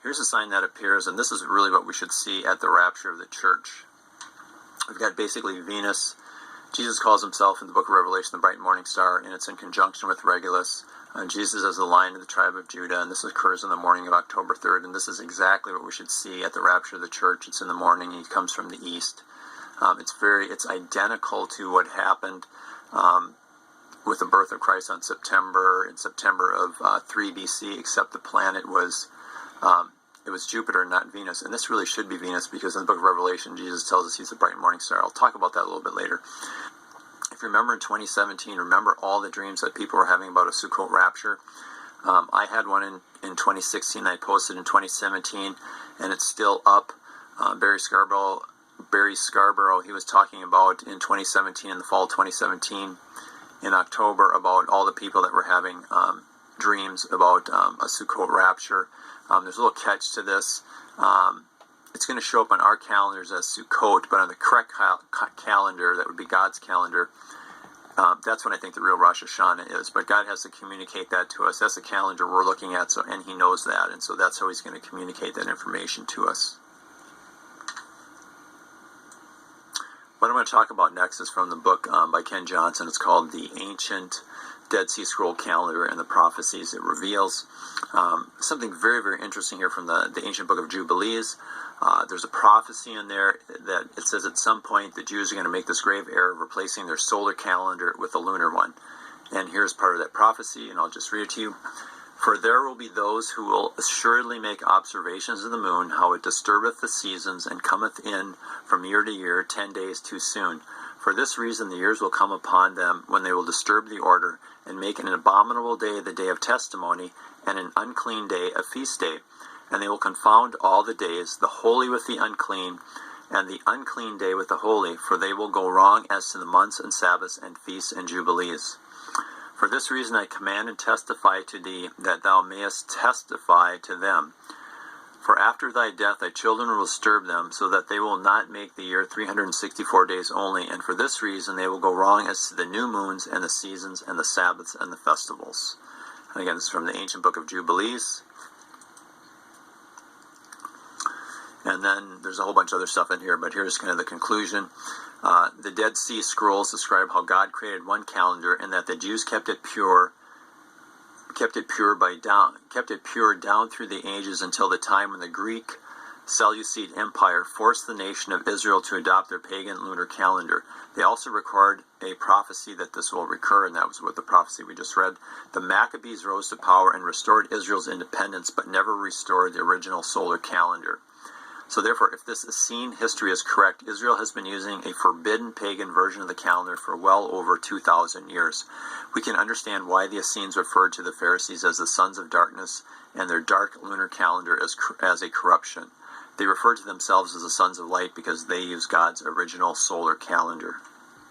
Here's a sign that appears, and this is really what we should see at the rapture of the church. We've got basically Venus. Jesus calls himself in the book of Revelation the bright morning star, and it's in conjunction with Regulus. Jesus is the Lion of the tribe of Judah, and this occurs in the morning of October 3rd, and this is exactly what we should see at the rapture of the church. It's in the morning, and he comes from the east. It's identical to what happened with the birth of Christ in September of 3 BC, except the planet was it was Jupiter, not Venus. And this really should be Venus, because in the book of Revelation, Jesus tells us he's the bright morning star. I'll talk about that a little bit later. If you remember in 2017, remember all the dreams that people were having about a Sukkot rapture? I had one in 2016. I posted in 2017, and it's still up. Barry Scarborough, he was talking about in 2017, in the fall of 2017, in October, about all the people that were having dreams about a Sukkot rapture. There's a little catch to this. It's going to show up on our calendars as Sukkot, but on the correct calendar, that would be God's calendar, that's when I think the real Rosh Hashanah is. But God has to communicate that to us. That's the calendar we're looking at, and he knows that, and so that's how he's going to communicate that information to us. What I'm going to talk about next is from the book by Ken Johnson. It's called The Ancient Dead Sea Scroll Calendar and the Prophecies It Reveals. Something very, very interesting here from the ancient book of Jubilees. There's a prophecy in there that it says at some point the Jews are going to make this grave error of replacing their solar calendar with a lunar one. And here's part of that prophecy, and I'll just read it to you. For there will be those who will assuredly make observations of the moon, how it disturbeth the seasons, and cometh in from year to year 10 days too soon. For this reason the years will come upon them when they will disturb the order, and make an abominable day the day of testimony, and an unclean day a feast day. And they will confound all the days, the holy with the unclean, and the unclean day with the holy, for they will go wrong as to the months and Sabbaths and feasts and jubilees. For this reason I command and testify to thee, that thou mayest testify to them. For after thy death thy children will disturb them, so that they will not make the year 364 days only, and for this reason they will go wrong as to the new moons and the seasons and the Sabbaths and the festivals. And again, this is from the ancient book of Jubilees. And then there's a whole bunch of other stuff in here, but here's kind of the conclusion. The Dead Sea Scrolls describe how God created one calendar, and that the Jews kept it pure down through the ages until the time when the Greek Seleucid Empire forced the nation of Israel to adopt their pagan lunar calendar. They also record a prophecy that this will recur, and that was what the prophecy we just read. The Maccabees rose to power and restored Israel's independence, but never restored the original solar calendar. So therefore, if this Essene history is correct, Israel has been using a forbidden pagan version of the calendar for well over 2,000 years. We can understand why the Essenes referred to the Pharisees as the sons of darkness and their dark lunar calendar as a corruption. They refer to themselves as the sons of light because they use God's original solar calendar.